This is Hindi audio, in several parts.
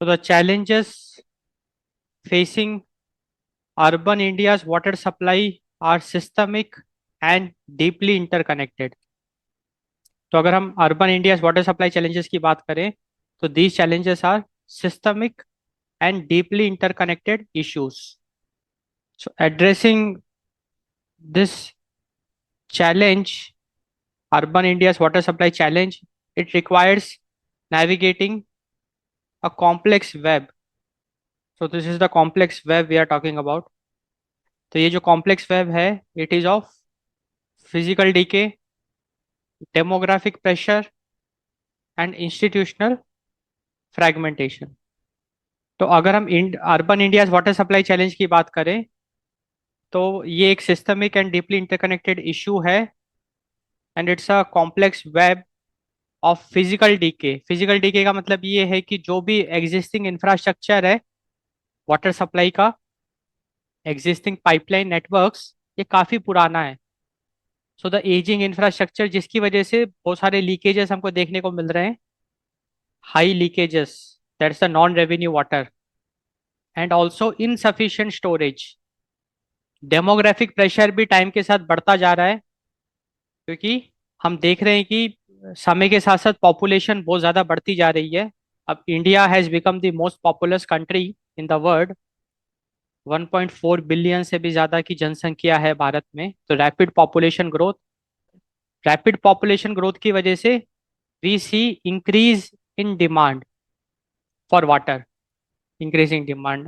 So the challenges facing urban India's water supply are systemic and deeply interconnected. तो अगर हम urban India's water supply challenges की बात करें तो these challenges are systemic and deeply interconnected issues. So addressing this challenge, urban India's water supply challenge, it requires navigating a complex web. So this is the complex web we are talking about. तो ये जो complex web है, it is of physical decay, demographic pressure and institutional fragmentation. तो अगर हम urban India's water supply challenge की बात करें तो ये एक systemic and deeply interconnected issue है and it's a complex web of physical decay का मतलब ये है कि जो भी एग्जिस्टिंग इंफ्रास्ट्रक्चर है वाटर सप्लाई का एग्जिस्टिंग पाइपलाइन नेटवर्क्स ये काफ़ी पुराना है. सो द एजिंग इंफ्रास्ट्रक्चर जिसकी वजह से बहुत सारे लीकेजेस हमको देखने को मिल रहे हैं. High leakages, that's the non revenue water and also insufficient storage. Demographic pressure भी टाइम के साथ बढ़ता जा रहा है क्योंकि हम देख रहे हैं कि समय के साथ साथ पॉपुलेशन बहुत ज़्यादा बढ़ती जा रही है. अब India has become the most populous country in the world. 1.4 billion से भी ज़्यादा की जनसंख्या है भारत में. तो रैपिड पॉपुलेशन ग्रोथ की वजह से we see increase in demand for water, increasing demand.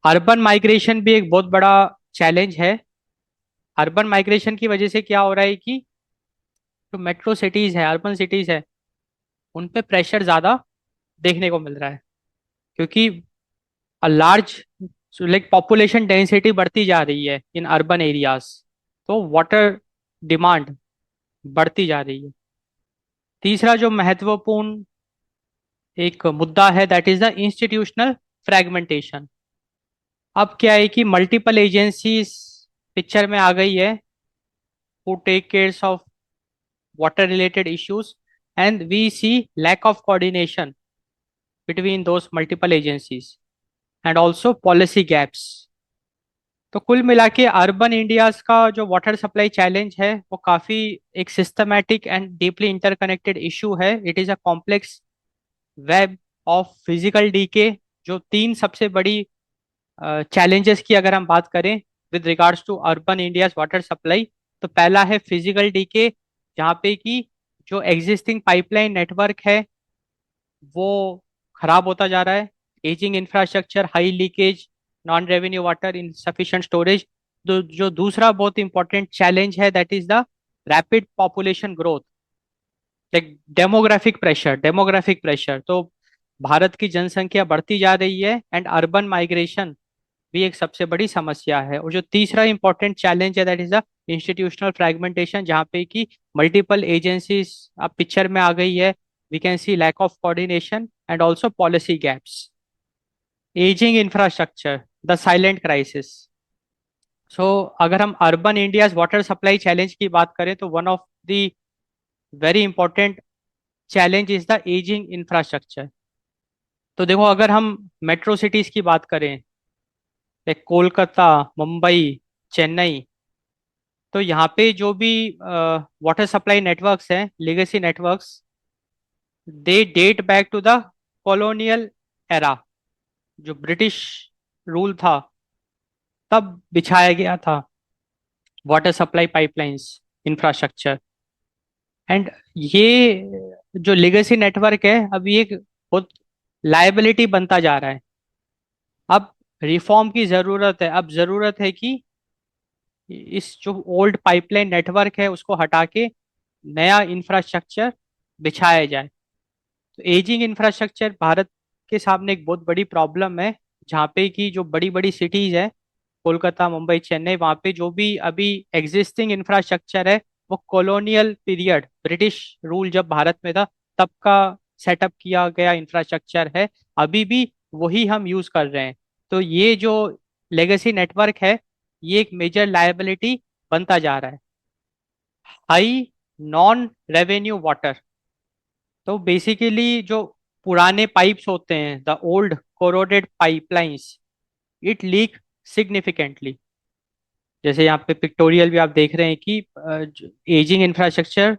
Urban migration भी एक बहुत बड़ा चैलेंज है. अर्बन माइग्रेशन की वजह से क्या हो रहा है कि जो मेट्रो सिटीज़ है, अर्बन सिटीज़ है, उन पे प्रेशर ज़्यादा देखने को मिल रहा है क्योंकि a large like population density बढ़ती जा रही है इन अर्बन एरियाज. तो वाटर डिमांड बढ़ती जा रही है. तीसरा जो महत्वपूर्ण एक मुद्दा है that is the institutional fragmentation. अब क्या है कि मल्टीपल एजेंसीज पिक्चर में आ गई है who take cares of water related issues and we see lack of coordination between those multiple agencies and also policy gaps. तो कुल मिला के अर्बन इंडियाज का जो वाटर सप्लाई चैलेंज है वो काफ़ी एक systematic and deeply interconnected issue है. It is a complex web of physical decay. जो तीन सबसे बड़ी चैलेंजेस की अगर हम बात करें with regards to urban India's water supply, तो पहला है फिजिकल डीके जहाँ पे कि जो एग्जिस्टिंग पाइपलाइन नेटवर्क है वो खराब होता जा रहा है. Ageing infrastructure, high leakage, non revenue water, insufficient storage. जो दूसरा बहुत इंपॉर्टेंट चैलेंज है that is the rapid population growth, like demographic pressure. तो भारत की जनसंख्या बढ़ती जा रही है एंड अर्बन माइग्रेशन भी एक सबसे बड़ी समस्या है. और जो तीसरा इंपॉर्टेंट चैलेंज है that is the institutional fragmentation जहाँ पे कि मल्टीपल एजेंसीज अब पिक्चर में आ गई है. We can see lack of coordination and also policy gaps. Ageing infrastructure, the silent crisis. So अगर हम urban India's water supply challenge की बात करें तो one of the very important challenge is the ageing infrastructure. तो देखो अगर हम मेट्रो सिटीज की बात करें लाइक कोलकाता, मुंबई, चेन्नई, तो यहाँ पे जो भी वाटर सप्लाई नेटवर्क्स हैं, legacy networks, they date back to the colonial era. जो ब्रिटिश रूल था तब बिछाया गया था water supply pipelines infrastructure. And ये जो लेगेसी नेटवर्क है अब ये एक बहुत लायबिलिटी बनता जा रहा है. अब रिफॉर्म की ज़रूरत है. अब ज़रूरत है कि इस जो ओल्ड पाइपलाइन नेटवर्क है उसको हटा के नया इंफ्रास्ट्रक्चर बिछाया जाए. तो एजिंग इंफ्रास्ट्रक्चर भारत के सामने एक बहुत बड़ी प्रॉब्लम है जहाँ पे कि जो बड़ी बड़ी सिटीज़ है कोलकाता, मुंबई, चेन्नई, वहाँ पे जो भी अभी एग्जिस्टिंग इंफ्रास्ट्रक्चर है वो कॉलोनियल पीरियड, ब्रिटिश रूल जब भारत में था तब का सेटअप किया गया इंफ्रास्ट्रक्चर है. अभी भी वही हम यूज़ कर रहे हैं. तो ये जो लेगेसी नेटवर्क है ये एक मेजर लायबिलिटी बनता जा रहा है. High non revenue water. तो बेसिकली जो पुराने पाइप्स होते हैं, the old corroded pipelines, it leak significantly. जैसे यहाँ पे पिक्टोरियल भी आप देख रहे हैं कि एजिंग इंफ्रास्ट्रक्चर,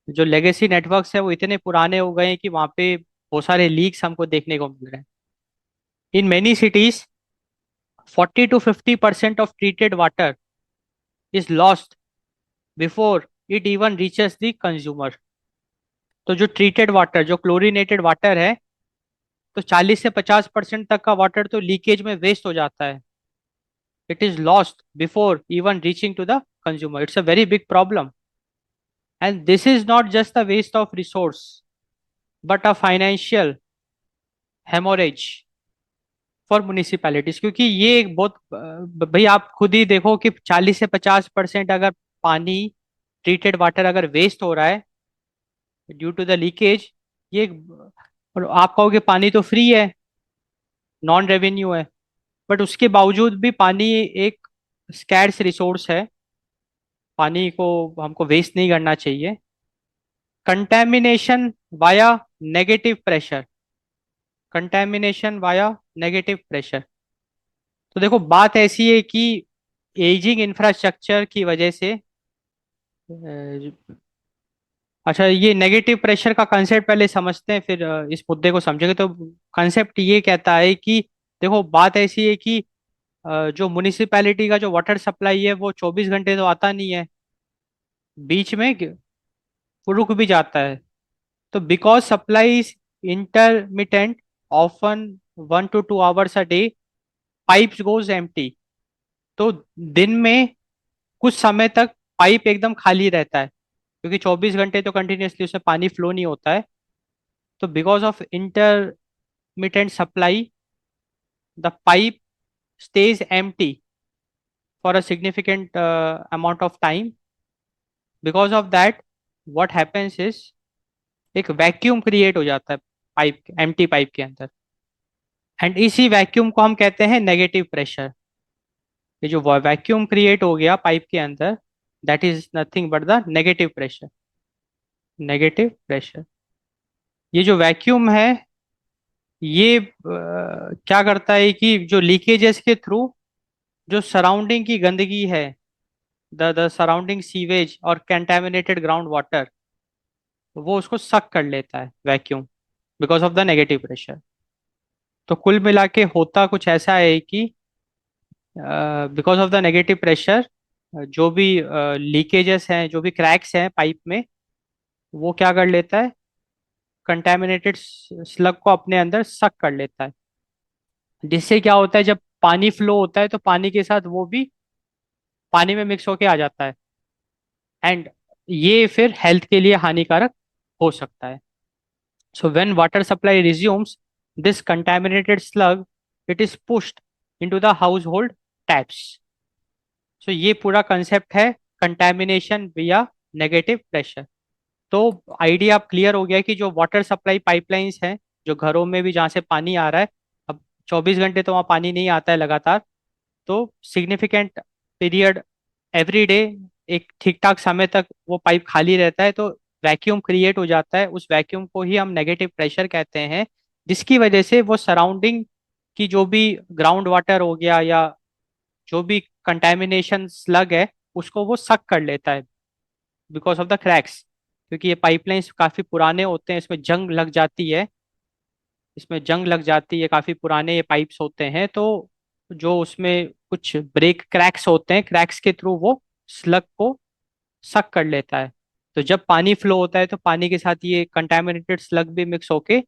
जो लेगेसी नेटवर्क्स है वो इतने पुराने हो गए हैं कि वहाँ पे बहुत सारे लीक्स हमको देखने को मिल रहे हैं। इन many cities 40 to 50% of treated water is lost before it even reaches the consumer. तो जो ट्रीटेड वाटर, जो क्लोरीनेटेड वाटर है, तो 40 से 50% तक का वाटर तो लीकेज में वेस्ट हो जाता है। It is lost before even reaching to the consumer. It's a very big problem, and this is not just the waste of resource but a financial haemorrhage for municipalities. क्योंकि ये एक बहुत भाई आप खुद ही देखो कि 40 से 50% अगर पानी, ट्रीटेड वाटर अगर वेस्ट हो रहा है ड्यू टू द लीकेज, ये और आप कहोगे पानी तो फ्री है, नॉन रेवेन्यू है, बट उसके बावजूद भी पानी एक स्कैर्स रिसोर्स है। पानी को हमको वेस्ट नहीं करना चाहिए। Contamination via negative pressure, contamination via negative pressure. तो देखो बात ऐसी है कि एजिंग इंफ्रास्ट्रक्चर की वजह से अच्छा, ये नेगेटिव प्रेशर का कंसेप्ट पहले समझते हैं, फिर इस मुद्दे को समझेंगे। तो कंसेप्ट ये कहता है कि देखो बात ऐसी है कि जो म्युनिसिपैलिटी का जो वाटर सप्लाई है वो 24 घंटे तो आता नहीं है, बीच में रुक भी जाता है। तो because supply is intermittent, often 1 to 2 hours a day, pipes goes empty. तो दिन में कुछ समय तक पाइप एकदम खाली रहता है, क्योंकि 24 घंटे तो कंटिन्यूसली उसमें पानी फ्लो नहीं होता है। तो because of intermittent supply, the pipe stays empty for a significant amount of time. Because of that, what happens is एक वैक्यूम क्रिएट हो जाता है पाइप, एम्प्टी पाइप के अंदर, एंड इसी वैक्यूम को हम कहते हैं नेगेटिव प्रेशर। ये जो वैक्यूम क्रिएट हो गया पाइप के अंदर, that is nothing but the negative pressure. Negative pressure, ये जो वैक्यूम है ये क्या करता है कि जो लीकेजेस के थ्रू जो सराउंडिंग की गंदगी है, द सराउंडिंग सीवेज और कंटेमिनेटेड ग्राउंड वाटर, वो उसको सक कर लेता है vacuum, because of the negative pressure. तो कुल मिला के होता कुछ ऐसा है कि because of the negative pressure, जो भी लीकेजेस हैं, जो भी क्रैक्स हैं पाइप में, वो क्या कर लेता है, कंटेमिनेटेड स्लग को अपने अंदर सक कर लेता है। जिससे क्या होता है, जब पानी फ्लो होता है तो पानी के साथ वो भी पानी में मिक्स होके आ जाता है, एंड ये फिर हेल्थ के लिए हानिकारक हो सकता है। So when water supply resumes, this contaminated slug, it is pushed into the household taps. So ये पूरा कंसेप्ट है कंटेमिनेशन विया नेगेटिव प्रेशर। तो आइडिया अब क्लियर हो गया कि जो वाटर सप्लाई पाइपलाइंस हैं, जो घरों में भी जहाँ से पानी आ रहा है, अब 24 घंटे तो वहाँ पानी नहीं आता है लगातार, तो सिग्निफिकेंट पीरियड एवरी डे एक ठीक ठाक समय तक वो पाइप खाली रहता है, तो वैक्यूम क्रिएट हो जाता है। उस वैक्यूम को ही हम नेगेटिव प्रेशर कहते हैं, जिसकी वजह से वो सराउंडिंग की जो भी ग्राउंड वाटर हो गया या जो भी कंटेमिनेशन स्लग है, उसको वो सक कर लेता है बिकॉज ऑफ द क्रैक्स। क्योंकि ये पाइपलाइंस काफ़ी पुराने होते हैं, इसमें जंग लग जाती है, इसमें जंग लग जाती है, काफ़ी पुराने ये पाइप्स होते हैं। तो जो उसमें कुछ ब्रेक क्रैक्स होते हैं, क्रैक्स के थ्रू वो स्लग को सक कर लेता है। तो जब पानी फ्लो होता है तो पानी के साथ ये कंटेमिनेटेड स्लग भी मिक्स होके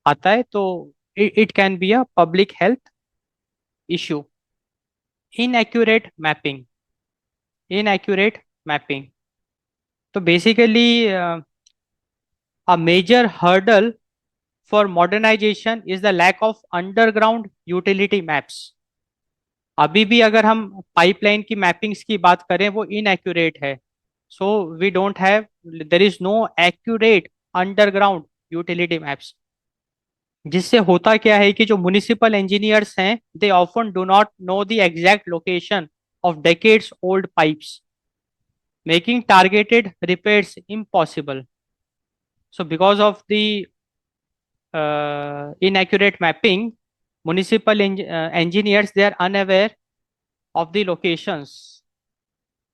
आता है। तो it can be a public health issue. Inaccurate mapping, inaccurate mapping. तो basically a major hurdle for modernization is the lack of underground utility maps. अभी भी अगर हम पाइपलाइन की मैपिंग्स की बात करें वो इनएक्यूरेट है। So we don't have, there is no accurate underground utility maps. जिससे होता क्या है कि जो म्युनिसिपल इंजीनियर्स हैं, they often do not know the exact location of decades old pipes, making targeted repairs impossible. So because of the inaccurate mapping, municipal engineers, they are unaware of the locations,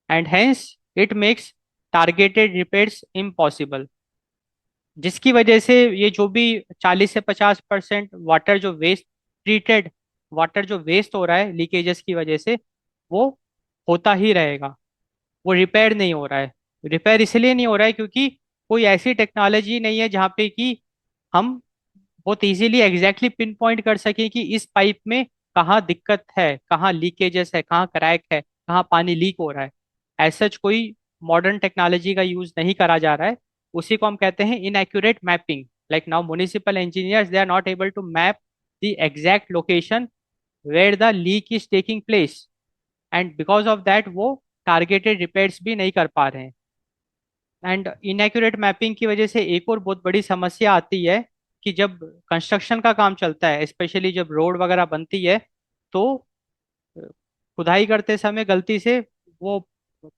and hence it makes targeted repairs impossible, जिसकी वजह से ये जो भी 40 से 50% वाटर जो वेस्ट, ट्रीटेड वाटर जो वेस्ट हो रहा है लीकेजेस की वजह से, वो होता ही रहेगा, वो रिपेयर नहीं हो रहा है। रिपेयर इसलिए नहीं हो रहा है क्योंकि कोई ऐसी टेक्नोलॉजी नहीं है जहाँ पे कि हम बहुत इजीली एग्जैक्टली पिन पॉइंट कर सकें कि इस पाइप में कहाँ दिक्कत है, कहाँ लीकेजेस है, कहाँ क्रैक है, कहाँ पानी लीक हो रहा है। एज सच कोई मॉडर्न टेक्नोलॉजी का यूज नहीं करा जा रहा है। उसी को हम कहते हैं inaccurate mapping. Like now municipal engineers they are not able to map the exact location where the leak is taking place, and because of that वो टारगेटेड रिपेयर्स भी नहीं कर पा रहे हैं। एंड इनएक्यूरेट मैपिंग की वजह से एक और बहुत बड़ी समस्या आती है कि जब कंस्ट्रक्शन का काम चलता है, स्पेशली जब रोड वगैरह बनती है, तो अ, खुदाई करते समय गलती से वो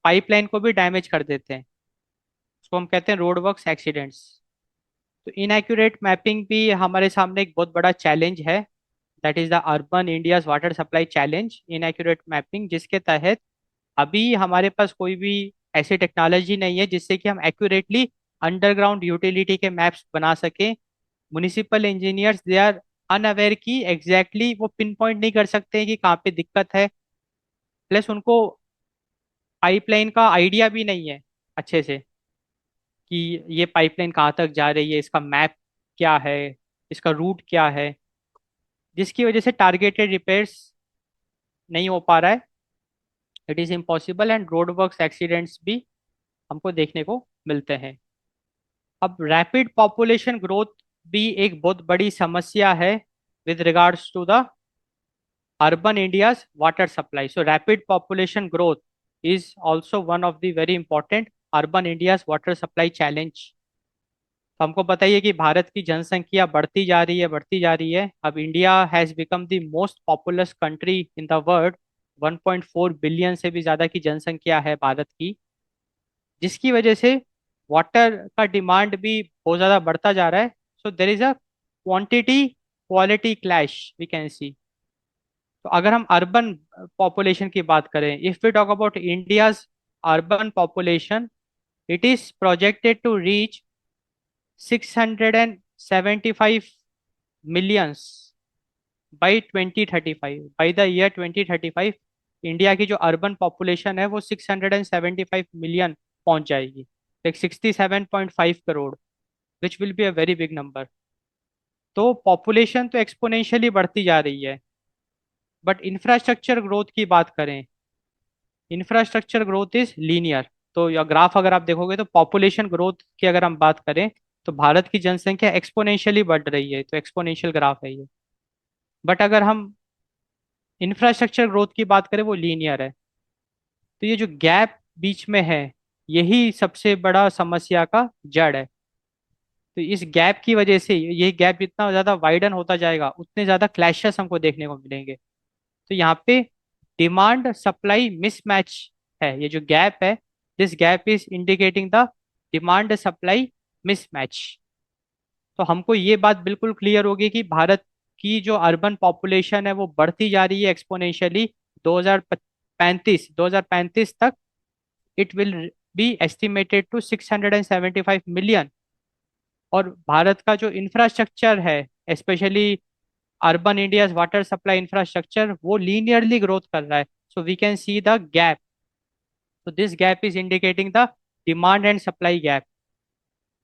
पाइपलाइन को भी डैमेज कर देते हैं। उसको हम कहते हैं रोड वर्क्स एक्सीडेंट्स। तो इनएक्यूरेट मैपिंग भी हमारे सामने एक बहुत बड़ा चैलेंज है। That is the urban India's water supply challenge, inaccurate mapping, जिसके तहत अभी हमारे पास कोई भी ऐसी टेक्नोलॉजी नहीं है जिससे कि हम एक्यूरेटली अंडरग्राउंड यूटिलिटी के मैप्स बना सकें। Municipal engineers they are unaware की एग्जैक्टली वो पिन पॉइंट नहीं कर सकते हैं कि कहाँ पे दिक्कत है। प्लस उनको पाइपलाइन का आइडिया भी नहीं है अच्छे से कि ये पाइपलाइन कहाँ तक जा रही है, इसका मैप क्या है, इसका रूट क्या है, जिसकी वजह से टारगेटेड रिपेयर्स नहीं हो पा रहा है। It is impossible, and road works accidents भी हमको देखने को मिलते हैं। अब रैपिड पॉपुलेशन ग्रोथ भी एक बहुत बड़ी समस्या है with regards to the urban India's water supply. So rapid population growth is also one of the very important urban India's water supply challenge. तो हमको बताइए कि भारत की जनसंख्या बढ़ती जा रही है, बढ़ती जा रही है। अब India has become the most populous country in the world. 1.4 billion से भी ज्यादा की जनसंख्या है भारत की, जिसकी वजह से वाटर का डिमांड भी बहुत ज्यादा बढ़ता जा रहा है। So there is a quantity quality clash we can see. तो अगर हम अर्बन पॉपुलेशन की बात करें, if we talk about India's urban population, it is projected to reach 675 millions by 2035। By the year 2035 India की जो अर्बन पॉपुलेशन है वो 675 मिलियन पहुंच जाएगी, like 67.5 crore, which will be a very big number. तो पॉपुलेशन तो एक्सपोनेंशियली बढ़ती जा रही है, बट इंफ्रास्ट्रक्चर ग्रोथ की बात करें, इंफ्रास्ट्रक्चर ग्रोथ इज लीनियर। तो या ग्राफ अगर आप देखोगे तो पॉपुलेशन ग्रोथ की अगर हम बात करें तो भारत की जनसंख्या एक्सपोनेंशियली बढ़ रही है, तो एक्सपोनेंशियल ग्राफ है ये। बट अगर हम इंफ्रास्ट्रक्चर ग्रोथ की बात करें वो लीनियर है। तो ये जो गैप बीच में है, यही सबसे बड़ा समस्या का जड़ है। तो इस गैप की वजह से ये गैप जितना ज्यादा वाइडन होता जाएगा उतने ज्यादा क्लैशेस हमको देखने को मिलेंगे। तो यहाँ पे डिमांड सप्लाई मिसमैच है, ये जो गैप है, this gap is indicating the demand supply mismatch. तो हमको ये बात बिल्कुल क्लियर होगी कि भारत की जो अर्बन पॉपुलेशन है वो बढ़ती जा रही है एक्सपोनेंशियली। 2035 तक it will be estimated to 675 million. और भारत का जो इंफ्रास्ट्रक्चर है, specially urban India's water supply infrastructure, वो लीनियरली ग्रोथ कर रहा है। So we can see the gap. So this gap is indicating the demand and supply gap.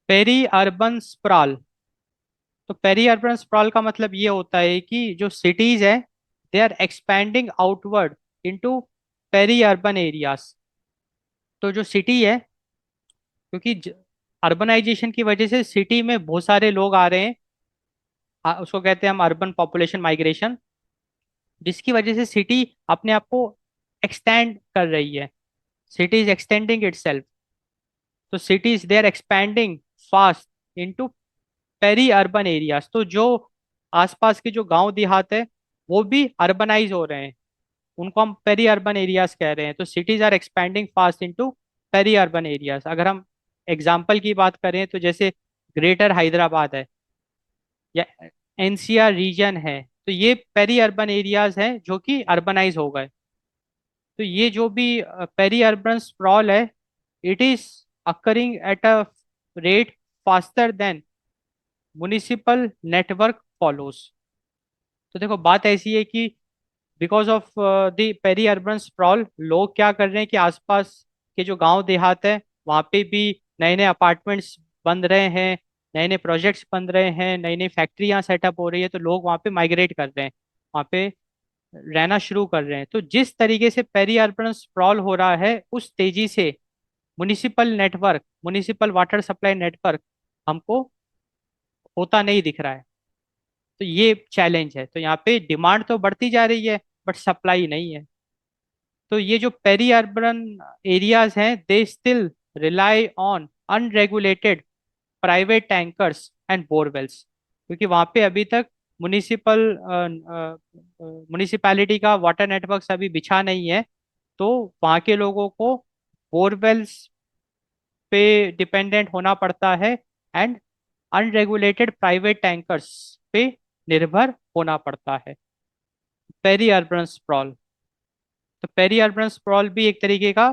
Peri urban sprawl. तो पेरी अर्बन स्प्रॉल का मतलब ये होता है कि जो सिटीज है they are expanding outward into peri urban areas. तो जो सिटी है, क्योंकि अर्बनाइजेशन की वजह से सिटी में बहुत सारे लोग आ रहे हैं, उसको कहते हैं हम अर्बन पॉपुलेशन माइग्रेशन, जिसकी वजह से सिटी अपने आप को एक्सटेंड कर रही है। City is extending itself. तो cities they are expanding fast into peri urban areas. तो जो आसपास के जो गांव देहात है वो भी अर्बनाइज हो रहे हैं, उनको हम पेरी अर्बन एरियाज कह रहे हैं। तो cities are expanding fast into peri urban areas. अगर हम एग्जाम्पल की बात करें तो जैसे ग्रेटर हैदराबाद है, या एनसीआर रीजन है, तो ये पेरी अर्बन एरियाज हैं जो कि अर्बनाइज हो गए। तो ये जो भी पेरी अर्बन स्प्रॉल है, it is occurring at a rate faster than municipal network follows. तो देखो बात ऐसी है कि because of the peri urban sprawl, लोग क्या कर रहे हैं कि आसपास के जो गांव देहात है वहाँ पे भी नए नए अपार्टमेंट्स बन रहे हैं, नए नए प्रोजेक्ट्स बन रहे हैं, नई नई फैक्ट्रियाँ सेटअप हो रही है, तो लोग वहाँ पे माइग्रेट कर रहे हैं, वहाँ पे रहना शुरू कर रहे हैं। तो जिस तरीके से पेरी अर्बन स्प्रॉल हो रहा है, उस तेजी से municipal network, municipal water supply network हमको होता नहीं दिख रहा है। तो ये चैलेंज है। तो यहाँ पे डिमांड तो बढ़ती जा रही है, बट सप्लाई नहीं है। तो ये जो पेरी अर्बन एरियाज हैं, they still rely on unregulated private tankers and borewells, क्योंकि वहाँ पे अभी तक म्युनिसिपल म्युनिसिपैलिटी का वाटर नेटवर्क अभी बिछा नहीं है। तो वहाँ के लोगों को बोरवेल्स पे डिपेंडेंट होना पड़ता है, एंड अनरेगुलेटेड प्राइवेट टैंकर्स पे निर्भर होना पड़ता है। पेरी अर्बन स्प्रॉल, तो पेरी अर्बन स्प्रॉल भी एक तरीके का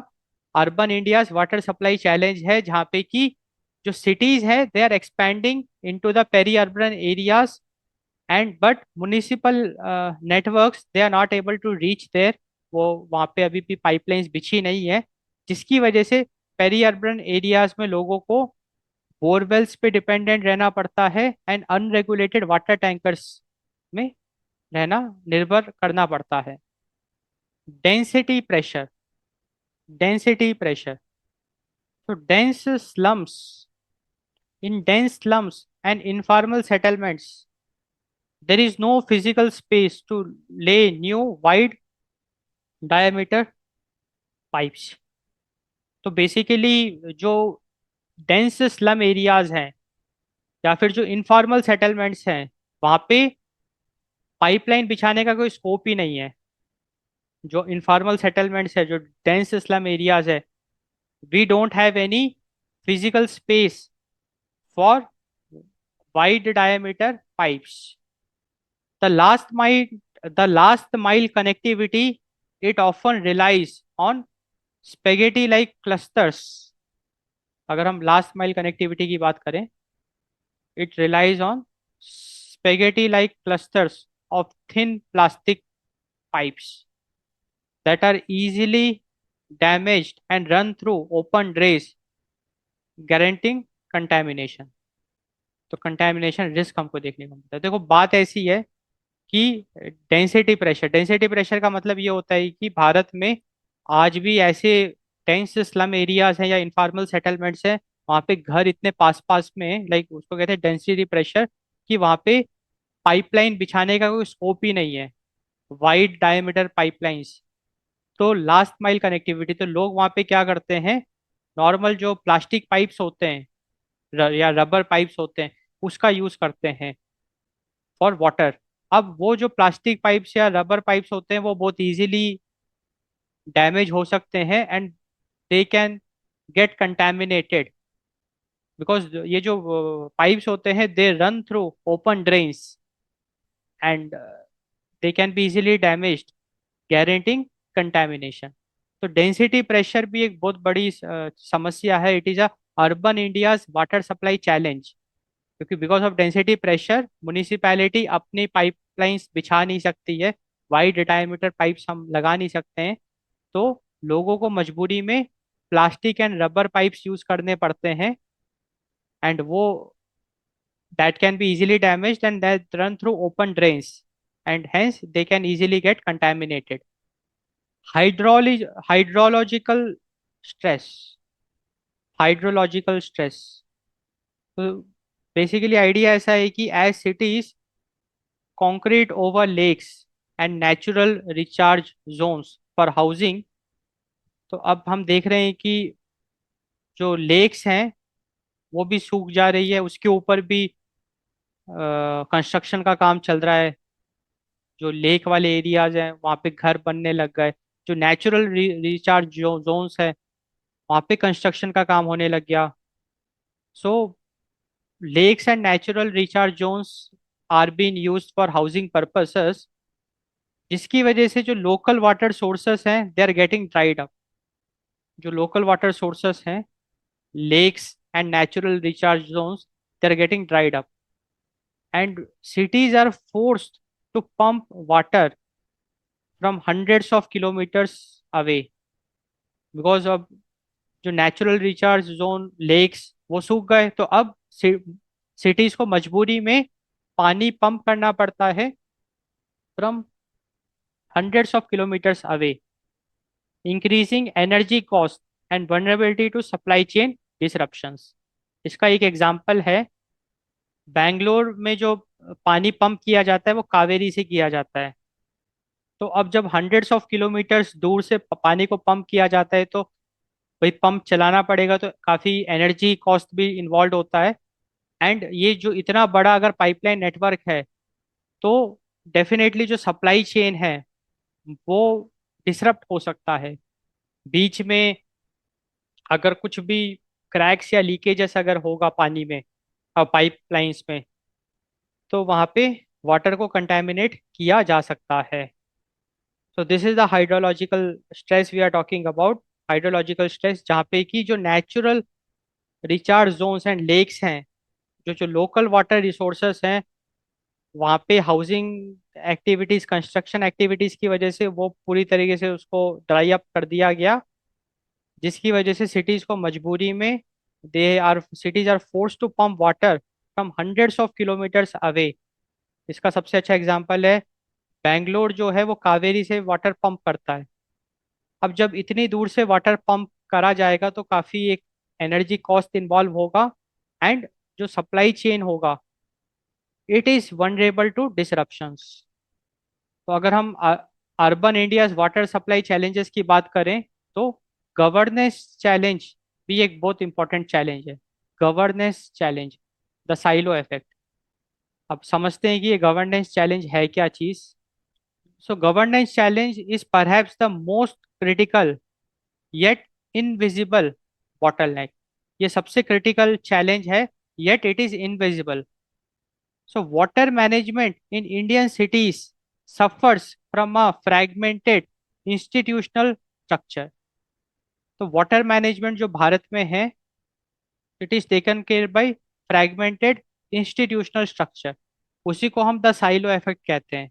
urban India's water supply challenge है, जहाँ पे कि जो सिटीज है they are expanding into the peri urban areas, and but municipal networks they are not able to reach there. वो वहाँ पे अभी भी पाइपलाइंस बिछी नहीं है, जिसकी वजह से पेरी अर्बन एरियाज में लोगों को बोरवेल्स पे डिपेंडेंट रहना पड़ता है, एंड अनरेगुलेटेड वाटर टैंकर्स में रहना, निर्भर करना पड़ता है। डेंसिटी प्रेशर, डेंसिटी प्रेशर, तो dense slums, in dense slums and informal settlements, there is no physical space to lay new wide diameter pipes। तो बेसिकली जो डेंस स्लम एरियाज हैं या फिर जो इनफॉर्मल सेटलमेंट्स हैं, वहाँ पे पाइपलाइन बिछाने का कोई स्कोप ही नहीं है। जो इनफॉर्मल सेटलमेंट्स है, जो डेंस स्लम एरियाज है, we don't have any physical space for wide diameter pipes. The last mile, the last mile connectivity, it often relies on spaghetti-like clusters। अगर हम लास्ट माइल कनेक्टिविटी की बात करें, it relies on spaghetti-like clusters of thin plastic pipes that are easily damaged and run through open drains, guaranteeing contamination। तो कंटेमिनेशन रिस्क हमको देखने को मिलता है। देखो बात ऐसी है कि डेंसिटी प्रेशर, डेंसिटी प्रेशर का मतलब ये होता है कि भारत में आज भी ऐसे डेंस स्लम एरियाज हैं या इनफॉर्मल सेटलमेंट्स हैं, वहाँ पे घर इतने पास पास में हैं, लाइक उसको कहते हैं डेंसिटी प्रेशर, कि वहाँ पे पाइपलाइन बिछाने का कोई स्कोप ही नहीं है, वाइड डायमीटर पाइपलाइंस। तो लास्ट माइल कनेक्टिविटी, तो लोग वहाँ पे क्या करते हैं, नॉर्मल जो प्लास्टिक पाइप्स होते हैं या रबर पाइप्स होते हैं, उसका यूज करते हैं फॉर वाटर। अब वो जो प्लास्टिक पाइप्स या रबर पाइप्स होते हैं, वो बहुत इजीली डैमेज हो सकते हैं, and they can get contaminated, because ये जो पाइप्स होते हैं they run through open drains, and they can be easily damaged, guaranteeing contamination. तो डेंसिटी प्रेशर भी एक बहुत बड़ी समस्या है। It is a urban India's water supply challenge, क्योंकि because of density pressure municipality अपनी पाइपलाइंस बिछा नहीं सकती है, वाइड डायमीटर पाइप्स हम लगा नहीं सकते हैं। तो लोगों को मजबूरी में plastic and rubber pipes use करने पड़ते हैं, एंड वो that can be easily damaged and that run through open drains, and hence they can easily get contaminated। Hydrological stress, hydrological stress, तो बेसिकली आइडिया ऐसा है कि as cities concrete over lakes and natural recharge zones for housing, तो अब हम देख रहे हैं कि जो लेक्स हैं वो भी सूख जा रही है, उसके ऊपर भी कंस्ट्रक्शन का काम चल रहा है। जो लेक वाले एरियाज हैं वहाँ पे घर बनने लग गए, जो नेचुरल रिचार्ज जो जोन्स है वहाँ पे कंस्ट्रक्शन का काम होने लग गया। So lakes and natural recharge zones are been used for housing purposes, जिसकी वजह से जो लोकल वाटर सोर्सेस हैं they are getting dried up. जो लोकल वाटर सोर्सेस हैं, lakes and natural recharge zones, they are getting dried up, and cities are forced to pump water from hundreds of kilometers away, because अब जो नेचुरल रिचार्ज जोन लेक्स वो सूख गए, तो अब सिटीज को मजबूरी में पानी पंप करना पड़ता है from hundreds of kilometres away, increasing energy cost and vulnerability to supply chain disruptions. इसका एक एग्जांपल है, बैंगलोर में जो पानी पंप किया जाता है वो कावेरी से किया जाता है। तो अब जब हंड्रेड्स ऑफ किलोमीटर्स दूर से पानी को पंप किया जाता है, तो भाई पंप चलाना पड़ेगा, तो काफ़ी एनर्जी कॉस्ट भी इन्वॉल्व होता है। एंड ये जो इतना बड़ा अगर पाइपलाइन नेटवर्क है, तो डेफिनेटली जो सप्लाई चेन है वो डिसरप्ट हो सकता है। बीच में अगर कुछ भी क्रैक्स या लीकेजेस अगर होगा पानी में, पाइपलाइंस में, तो वहाँ पे वाटर को कंटेमिनेट किया जा सकता है। So this is the hydrological stress we are talking about. Hydrological stress जहाँ पे कि जो natural recharge zones and lakes हैं, जो जो लोकल वाटर रिसोर्सेस हैं, वहाँ पे हाउसिंग एक्टिविटीज, कंस्ट्रक्शन एक्टिविटीज की वजह से वो पूरी तरीके से उसको ड्राई अप कर दिया गया, जिसकी वजह से सिटीज को मजबूरी में cities are force to pump water from hundreds of kilometres away. इसका सबसे अच्छा एग्जांपल है बैंगलोर, जो है वो कावेरी से वाटर पंप करता है। अब जब इतनी दूर से वाटर पंप करा जाएगा, तो काफ़ी एक एनर्जी कॉस्ट इन्वॉल्व होगा, एंड जो सप्लाई चेन होगा it is vulnerable to disruptions. तो अगर हम urban India's water supply challenges की बात करें, तो गवर्नेंस चैलेंज भी एक बहुत इंपॉर्टेंट चैलेंज है। Governance challenge, the silo effect. अब समझते हैं कि ये गवर्नेंस चैलेंज है क्या चीज़। So governance challenge is perhaps the most critical yet invisible bottleneck। ये सबसे क्रिटिकल चैलेंज है, yet it is invisible. So water management in Indian cities suffers from a fragmented institutional structure. तो वाटर मैनेजमेंट जो भारत में है, it is taken care by fragmented institutional structure. उसी को हम द साइलो इफेक्ट कहते हैं।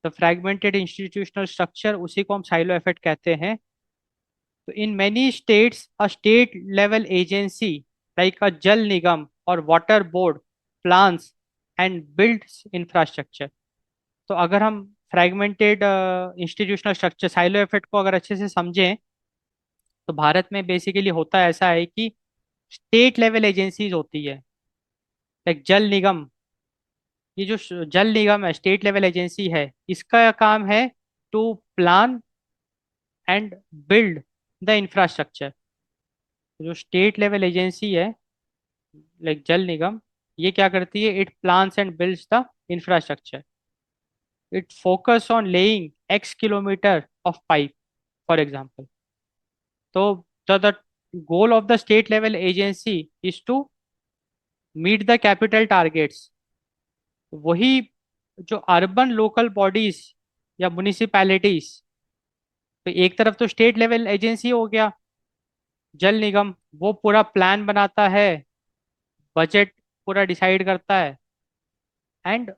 द फ्रैगमेंटेड इंस्टीट्यूशनल स्ट्रक्चर, उसी को हम साइलो इफेक्ट कहते हैं। So in many states, a state level agency like a Jal Nigam or water board plans and builds infrastructure। तो अगर हम fragmented institutional structure, silo effect को अगर अच्छे से समझें, तो भारत में बेसिकली होता ऐसा है कि स्टेट लेवल एजेंसीज होती है, लाइक जल निगम। ये जो जल निगम है, स्टेट लेवल एजेंसी है, इसका काम है to plan and build the infrastructure. जो स्टेट लेवल एजेंसी है, लाइक जल निगम, ये क्या करती है, it plans and builds the infrastructure. It focus on laying x kilometre of pipe, for example. तो the goal of the state level agency is to meet the capital targets. वही जो अर्बन लोकल बॉडीज या म्युनिसिपैलिटीज, तो एक तरफ तो स्टेट लेवल एजेंसी हो गया जल निगम, वो पूरा प्लान बनाता है, बजट पूरा डिसाइड करता है, and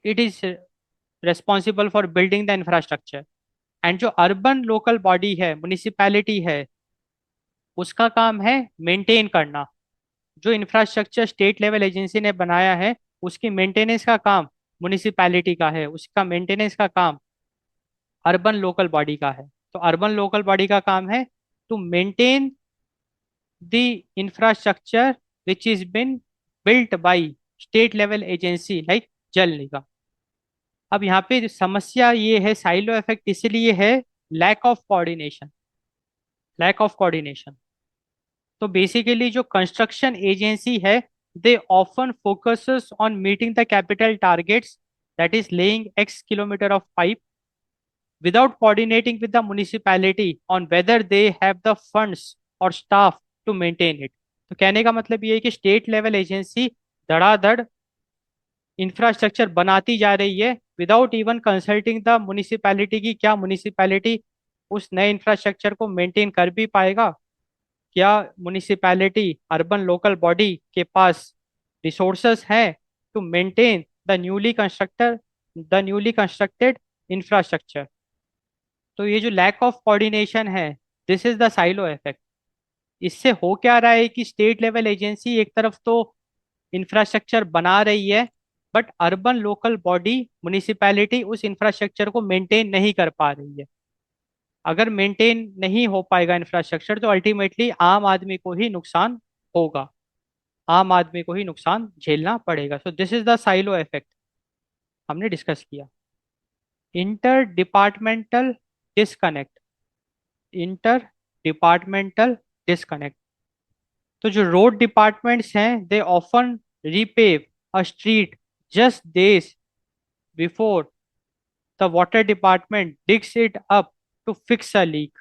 it is responsible for building the infrastructure. And जो अर्बन लोकल बॉडी है, म्युनिसिपैलिटी है, उसका काम है मेंटेन करना। जो इंफ्रास्ट्रक्चर स्टेट लेवल एजेंसी ने बनाया है, उसकी मेंटेनेंस का काम म्युनिसिपैलिटी का है, उसका मेंटेनेंस का काम अर्बन लोकल बॉडी का है। तो अर्बन लोकल बॉडी का काम है to maintain the infrastructure which is been built by state level agency like Jal Nigam. अब यहाँ पे समस्या ये है, साइलो इफेक्ट इसलिए है, lack of coordination. Lack of coordination, तो बेसिकली जो कंस्ट्रक्शन एजेंसी है, they often focuses on meeting the capital targets, that is laying x kilometre of pipe, without coordinating with the municipality on whether they have the funds or staff to maintain it। तो कहने का मतलब ये है कि स्टेट लेवल एजेंसी धड़ाधड़ इंफ्रास्ट्रक्चर बनाती जा रही है without even consulting the municipality की क्या म्युनिसिपैलिटी उस नए इंफ्रास्ट्रक्चर को मेंटेन कर भी पाएगा, क्या म्युनिसिपैलिटी अर्बन लोकल बॉडी के पास रिसोर्सेस हैं to maintain the newly constructed infrastructure. तो ये जो लैक ऑफ कोऑर्डिनेशन है, this is the silo effect. इससे हो क्या रहा है कि स्टेट लेवल एजेंसी एक तरफ तो इंफ्रास्ट्रक्चर बना रही है, but urban local body municipality उस इंफ्रास्ट्रक्चर को मेंटेन नहीं कर पा रही है। अगर मेंटेन नहीं हो पाएगा इंफ्रास्ट्रक्चर तो अल्टीमेटली आम आदमी को ही नुकसान होगा, आम आदमी को ही नुकसान झेलना पड़ेगा। So this is the silo effect हमने डिस्कस किया। Inter departmental disconnect, inter departmental disconnect. तो जो रोड डिपार्टमेंट्स हैं they often repave a street just days before the water department digs it up to fix a leak.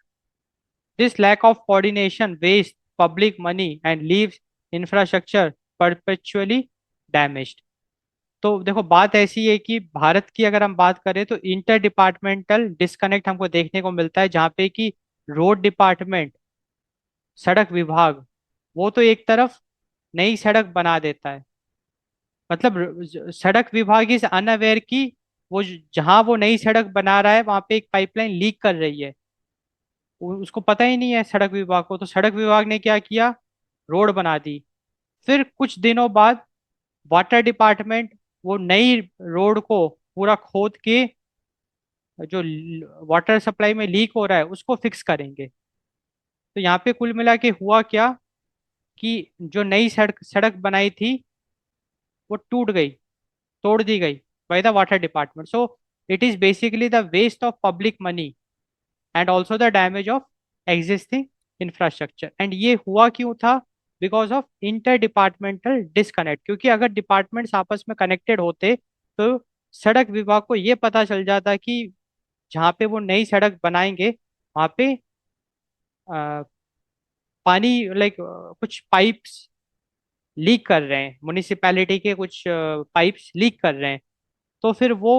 This lack of coordination wastes public money and leaves infrastructure perpetually damaged. तो देखो बात ऐसी है कि भारत की अगर हम बात करें तो इंटर डिपार्टमेंटल डिस्कनेक्ट हमको देखने को मिलता है, जहाँ पे कि रोड डिपार्टमेंट, सड़क विभाग, वो तो एक तरफ नई सड़क बना देता है, मतलब सड़क विभाग इज अनअवेयर कि वो जहां वो नई सड़क बना रहा है वहां पे एक पाइपलाइन लीक कर रही है। उसको पता ही नहीं है सड़क विभाग को, तो सड़क विभाग ने क्या किया, रोड बना दी। फिर कुछ दिनों बाद वाटर डिपार्टमेंट वो नई रोड को पूरा खोद के जो वाटर सप्लाई में लीक हो रहा है उसको फिक्स करेंगे। तो यहाँ पे कुल मिला के हुआ क्या कि जो नई सड़क सड़क बनाई थी वो टूट गई, तोड़ दी गई by the water department. So it is basically the waste of public money and also the damage of existing infrastructure. And ये हुआ क्यों था, because of inter departmental disconnect. क्योंकि अगर डिपार्टमेंट्स आपस में कनेक्टेड होते तो सड़क विभाग को ये पता चल जाता कि जहाँ पे वो नई सड़क बनाएंगे वहाँ पे पानी लाइक कुछ पाइप्स लीक कर रहे हैं, म्युनिसिपैलिटी के कुछ पाइप्स लीक कर रहे हैं। तो फिर वो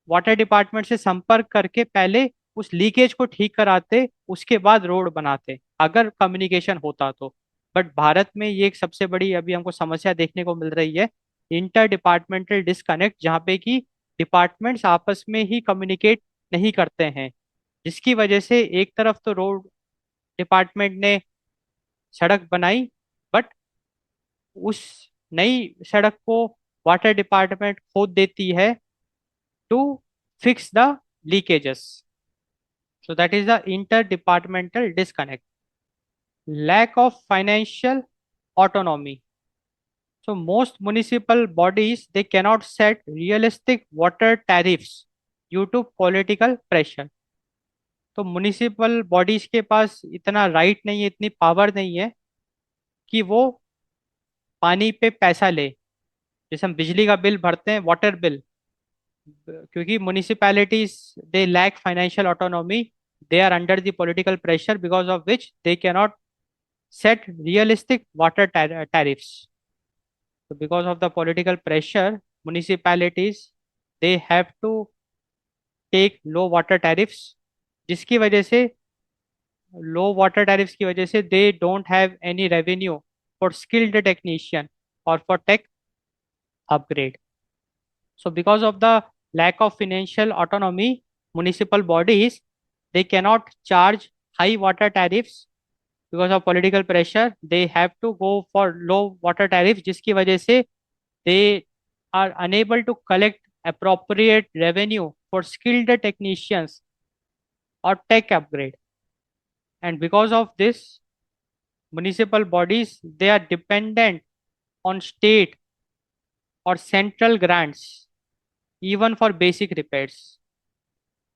वाटर डिपार्टमेंट से संपर्क करके पहले उस लीकेज को ठीक कराते, उसके बाद रोड बनाते, अगर कम्युनिकेशन होता तो। बट भारत में ये एक सबसे बड़ी अभी हमको समस्या देखने को मिल रही है, इंटर डिपार्टमेंटल डिस्कनेक्ट, जहाँ पे कि डिपार्टमेंट्स आपस में ही कम्युनिकेट नहीं करते हैं, जिसकी वजह से एक तरफ तो रोड डिपार्टमेंट ने सड़क बनाई, बट उस नई सड़क को वाटर डिपार्टमेंट खोद देती है to fix the leakages. So that is the interdepartmental disconnect. Lack of financial autonomy. So most municipal bodies they cannot set realistic water tariffs due to political pressure. तो म्युनिसिपल बॉडीज के पास इतना राइट नहीं है, इतनी पावर नहीं है कि वो पानी पे पैसा ले। जैसे हम बिजली का बिल भरते हैं, वाटर बिल, क्योंकि municipalities they lack financial autonomy, they are under the political pressure because of which they cannot set realistic water tariffs. So because of the political pressure, municipalities they have to take low water tariffs, जिसकी वजह से लो वाटर टैरिफ्स की वजह से they don't have any revenue for skilled technician और for tech upgrade. So because of the lack of financial autonomy, municipal bodies they cannot charge high water tariffs because of political pressure. They have to go for low water tariffs, जिसकी वजह से they are unable to collect appropriate revenue for skilled technicians or tech upgrade. And because of this, municipal bodies they are dependent on state or central grants even for basic repairs.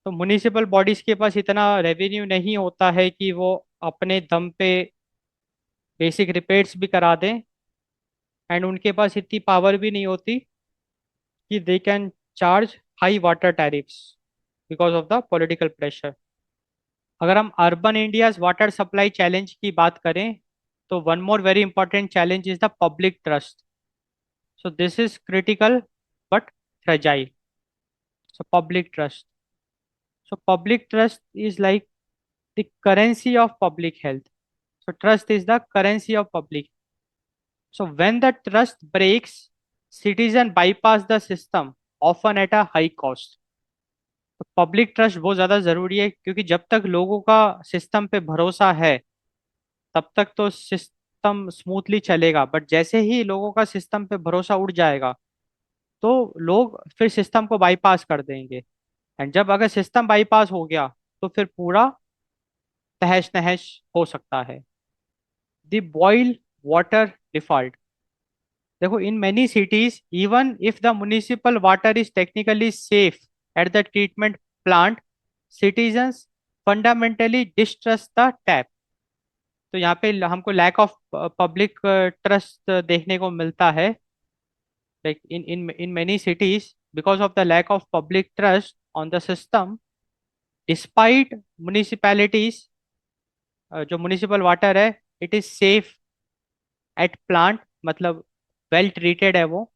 तो म्युनिसिपल बॉडीज के पास इतना रेवेन्यू नहीं होता है कि वो अपने दम पे बेसिक रिपेयर्स भी करा दें, एंड उनके पास इतनी पावर भी नहीं होती कि they can charge high water tariffs because of the political pressure. अगर हम urban India's water supply challenge की बात करें तो one more very important challenge is the public trust. So this is critical fragile. So public trust. So public trust is like the currency of public health. So trust is the currency of public. So when the trust breaks, citizen bypass the system, often at a high cost. तो पब्लिक ट्रस्ट बहुत ज्यादा जरूरी है, क्योंकि जब तक लोगों का सिस्टम पे भरोसा है तब तक तो सिस्टम स्मूथली चलेगा, बट जैसे ही लोगों का सिस्टम पे भरोसा उड़ जाएगा तो लोग फिर सिस्टम को बाईपास कर देंगे। एंड जब अगर सिस्टम बाईपास हो गया तो फिर पूरा तहस नहस हो सकता है। The boil water default. देखो, in many cities even if the municipal water is technically safe at the treatment plant, citizens fundamentally distrust the tap. तो यहाँ पे हमको लैक ऑफ पब्लिक ट्रस्ट देखने को मिलता है। Like in many cities, because of the lack of public trust on the system, despite municipalities, जो म्युनिसिपल वाटर है it is safe at plant, मतलब वेल ट्रीटेड है वो,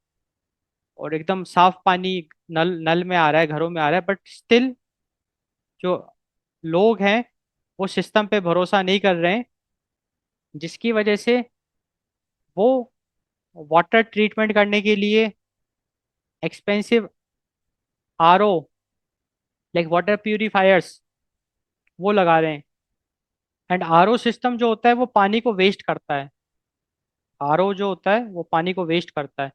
और एकदम साफ पानी नल नल में आ रहा है, घरों में आ रहा है, बट स्टिल जो लोग हैं वो सिस्टम पे भरोसा नहीं कर रहे हैं, जिसकी वजह से वो वाटर ट्रीटमेंट करने के लिए expensive RO, like water purifiers, वो लगा रहे हैं। एंड आरओ सिस्टम जो होता है वो पानी को वेस्ट करता है। आरओ जो होता है वो पानी को वेस्ट करता है।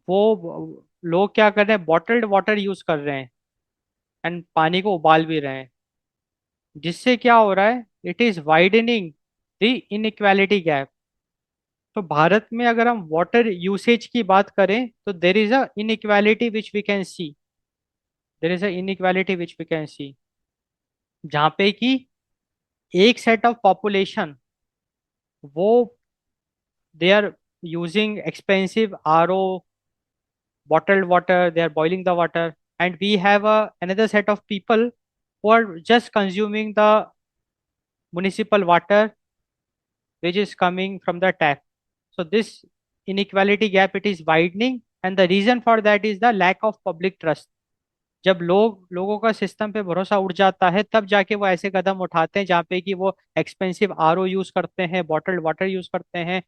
वो लोग क्या कर रहे हैं, बॉटल्ड वाटर यूज कर रहे हैं एंड पानी को उबाल भी रहे हैं, जिससे क्या हो रहा है, it is widening the inequality gap. तो भारत में अगर हम वाटर यूसेज की बात करें तो there is a inequality which we can see, there is a inequality which we can see, जहाँ पे कि एक सेट ऑफ पॉपुलेशन वो they are using expensive RO bottled water, they are boiling the water, and we have another set of people who are just consuming the municipal water which is coming from the tap. So this inequality gap, it is widening, and the reason for that is the lack of public trust. जब लोगों का सिस्टम पे भरोसा उड़ जाता है तब जाके वो ऐसे कदम उठाते हैं जहाँ पे कि वो एक्सपेंसिव आरओ यूज करते हैं, बॉटल्ड वाटर यूज करते हैं,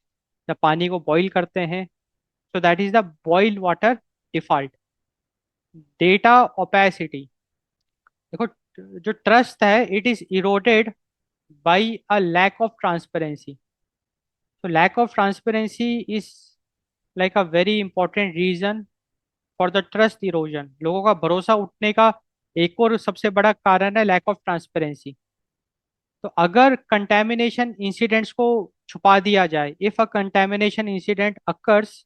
या पानी को बॉईल करते हैं। So that is the boiled water default. Data opacity. देखो, जो ट्रस्ट है it is eroded by a lack of transparency. तो lack of transparency is like a very important reason for the trust erosion. लोगों का भरोसा उठने का एक और सबसे बड़ा कारण है लैक ऑफ ट्रांसपेरेंसी। तो अगर कंटेमिनेशन इंसिडेंट्स को छुपा दिया जाए, if a contamination incident occurs,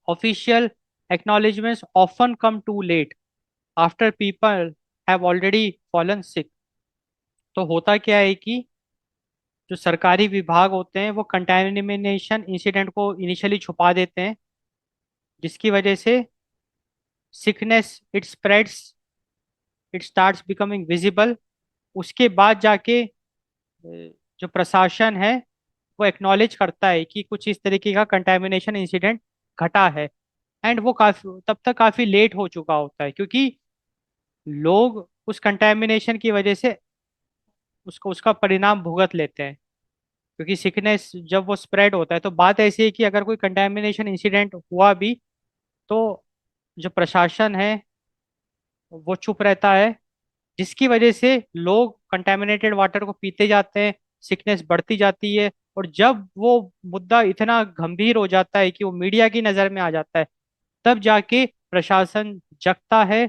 official acknowledgements often come too late after people have already fallen sick। तो होता क्या है कि जो सरकारी विभाग होते हैं वो कंटेमिनेशन इंसिडेंट को इनिशियली छुपा देते हैं, जिसकी वजह से sickness it spreads, it starts becoming visible. उसके बाद जाके जो प्रशासन है वो एक्नॉलेज करता है कि कुछ इस तरीके का कंटेमिनेशन इंसिडेंट घटा है। एंड वो काफी तब तक काफी लेट हो चुका होता है, क्योंकि लोग उस कंटेमिनेशन की वजह से उसको उसका परिणाम भुगत लेते हैं। क्योंकि सिकनेस जब वो स्प्रेड होता है तो बात ऐसी है कि अगर कोई कंटेमिनेशन इंसिडेंट हुआ भी तो जो प्रशासन है वो चुप रहता है, जिसकी वजह से लोग कंटेमिनेटेड वाटर को पीते जाते हैं, सिकनेस बढ़ती जाती है। और जब वो मुद्दा इतना गंभीर हो जाता है कि वो मीडिया की नज़र में आ जाता है, तब जाके प्रशासन जगता है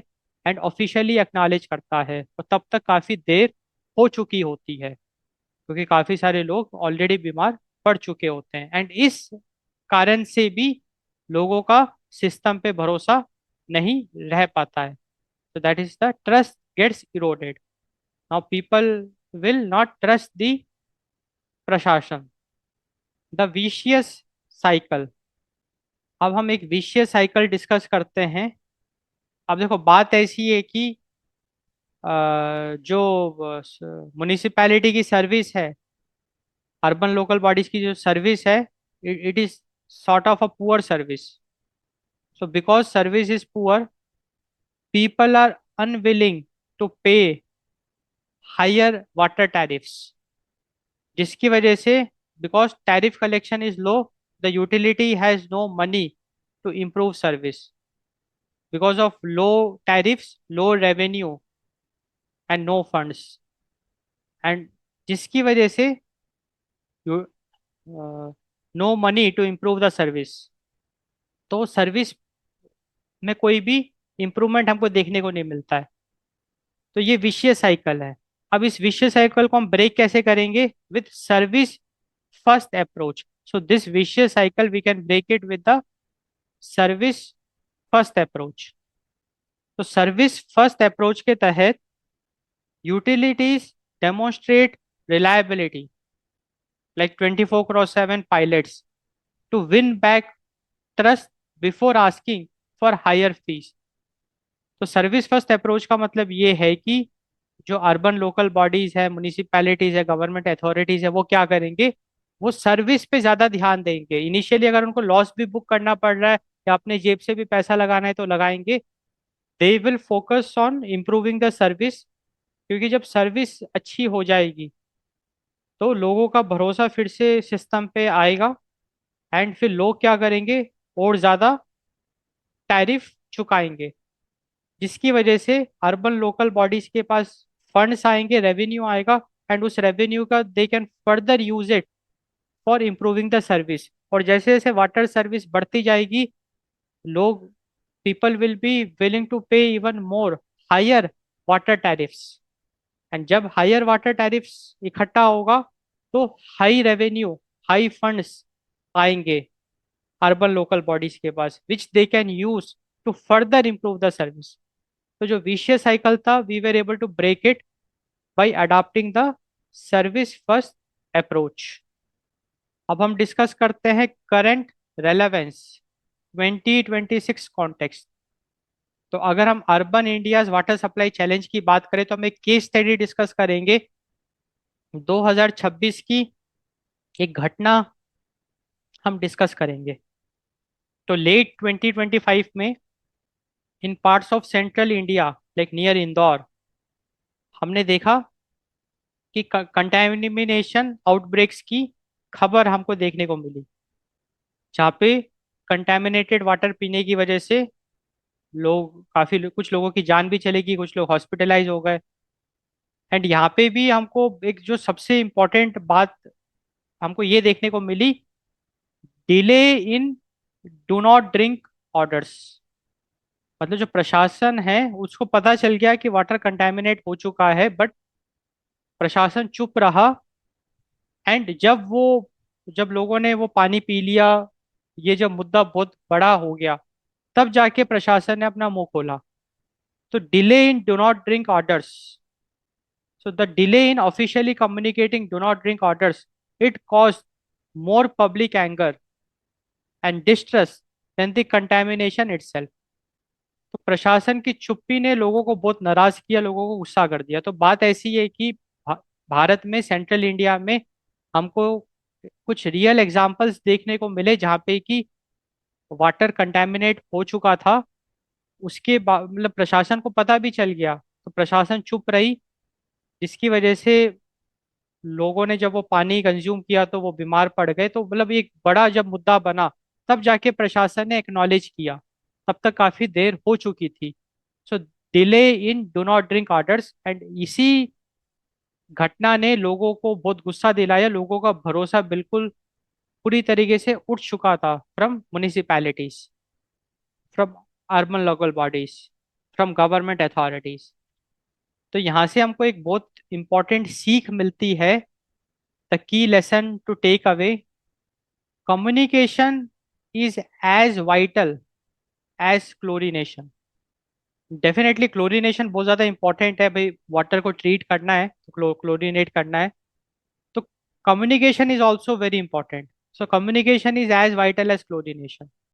एंड ऑफिशियली एक्नॉलेज करता है, और तब तक काफ़ी देर हो चुकी होती है, क्योंकि काफी सारे लोग ऑलरेडी बीमार पड़ चुके होते हैं। एंड इस कारण से भी लोगों का सिस्टम पे भरोसा नहीं रह पाता है। तो that is the trust gets eroded. Now people will not trust the प्रशासन। The vicious cycle. अब हम एक विशियस साइकिल डिस्कस करते हैं। अब देखो, बात ऐसी है कि जो म्युनिसिपैलिटी की सर्विस है, अर्बन लोकल बॉडीज की जो सर्विस है, it is sort of a poor service. So because service is poor, people are unwilling to pay higher water tariffs, जिसकी वजह से because tariff collection is low, the utility has no money to improve service. Because of low tariffs, low revenue and no funds, and जिसकी वजह से no money to improve the service, तो सर्विस में कोई भी इम्प्रूवमेंट हमको देखने को नहीं मिलता है। तो ये विशियस साइकिल है। अब इस विशियस साइकिल को हम ब्रेक कैसे करेंगे? With service first approach. So this vicious cycle we can break it with the service first approach. तो सर्विस फर्स्ट अप्रोच के तहत utilities demonstrate reliability like 24/7 pilots to win back trust before asking for higher fees। तो सर्विस फर्स्ट अप्रोच का मतलब ये है कि जो अर्बन लोकल बॉडीज है, म्यूनिसिपैलिटीज है, गवर्नमेंट अथॉरिटीज है, वो क्या करेंगे? वो सर्विस पे ज्यादा ध्यान देंगे। इनिशियली अगर उनको लॉस भी बुक करना पड़ रहा है या अपने जेब से भी पैसा लगाना है तो लगाएंगे। They will focus on improving the service, क्योंकि जब सर्विस अच्छी हो जाएगी तो लोगों का भरोसा फिर से सिस्टम पे आएगा, एंड फिर लोग क्या करेंगे? और ज्यादा टैरिफ चुकाएंगे, जिसकी वजह से अर्बन लोकल बॉडीज के पास फंड्स आएंगे, रेवेन्यू आएगा, एंड उस रेवेन्यू का they can further use it for improving the service. और जैसे जैसे वाटर सर्विस बढ़ती जाएगी, लोग people will be willing to pay even more higher water tariffs, and जब हायर वाटर टैरिफ्स इकट्ठा होगा तो हाई रेवेन्यू, हाई फंड्स आएंगे अर्बन लोकल बॉडीज के पास, which they can use to further improve the service. तो जो विशियस साइकिल था, we were able to break it by adopting the service first approach. अब हम डिस्कस करते हैं करंट रेलेवेंस 2026 कॉन्टेक्स्ट। तो अगर हम urban India's water supply challenge की बात करें तो हम एक केस स्टडी डिस्कस करेंगे 2026 की। एक घटना हम डिस्कस करेंगे। तो लेट 2025 में in parts of central India like near Indore, हमने देखा कि कंटेमिनेशन आउटब्रेक्स की खबर हमको देखने को मिली, जहाँ पे कंटेमिनेटेड वाटर पीने की वजह से लोग कुछ लोगों की जान भी चली गई, कुछ लोग हॉस्पिटलाइज हो गए। एंड यहाँ पे भी हमको एक जो सबसे इम्पोर्टेंट बात हमको ये देखने को मिली, delay in do not drink orders. मतलब जो प्रशासन है उसको पता चल गया कि वाटर कंटेमिनेट हो चुका है, बट प्रशासन चुप रहा। एंड जब लोगों ने वो पानी पी लिया, ये जब मुद्दा बहुत बड़ा हो गया, तब जाके प्रशासन ने अपना मुंह खोला। तो delay in do not drink orders, so the delay in officially communicating do not drink orders, it cause more public anger and distress than the contamination itself. तो प्रशासन की चुप्पी ने लोगों को बहुत नाराज किया, लोगों को गुस्सा कर दिया। तो बात ऐसी है कि भारत में, सेंट्रल इंडिया में हमको कुछ रियल एग्जांपल्स देखने को मिले जहाँ पे कि वाटर कंटेमिनेट हो चुका था। उसके बाद मतलब प्रशासन को पता भी चल गया तो प्रशासन चुप रही, जिसकी वजह से लोगों ने जब वो पानी कंज्यूम किया तो वो बीमार पड़ गए। तो मतलब एक बड़ा जब मुद्दा बना, तब जाके प्रशासन ने एक्नॉलेज किया, तब तक काफी देर हो चुकी थी। So delay in do not drink orders, and इसी घटना ने लोगों को बहुत गुस्सा दिलाया। लोगों का भरोसा बिल्कुल पूरी तरीके से उठ चुका था from municipalities, from urban local bodies, from government authorities. तो यहाँ से हमको एक बहुत इंपॉर्टेंट सीख मिलती है। The key lesson to take away, communication is as vital as chlorination. Definitely chlorination बहुत ज़्यादा इंपॉर्टेंट है भाई, वाटर को ट्रीट करना है तो क्लोरिनेट करना है। तो communication is also very important. So communication is as vital as chlorination.